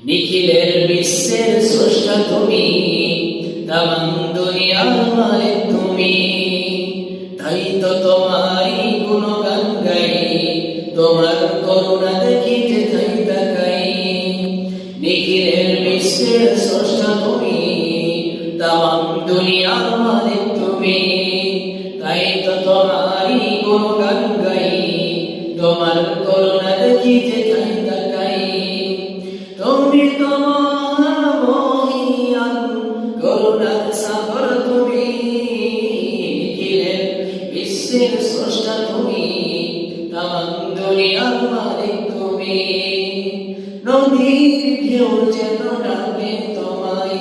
নিখিলের বিশ্বের স্রষ্টা তুমি, তামাম দুনিয়ার মালিক তুমি। তাই তো তোমারই গুণগান গাই, তোমার করুণা দেখিতে তাই তাকাই। নিখিলের বিশ্বের স্রষ্টা তুমি, তামাম দুনিয়ার মালিক তুমি। তাই তো তোমারই গুণগান গাই, তোমার করুণা দেখিতে তাই তাকাই। তুমি তো মহামহিয়ান, করুণার সাগর তুমি। নিখিলের বিশ্বের স্রষ্টা তুমি, তামাম দুনিয়ার মালিক তুমি। নদীর ঢেউ যেন ডাকে তোমায়,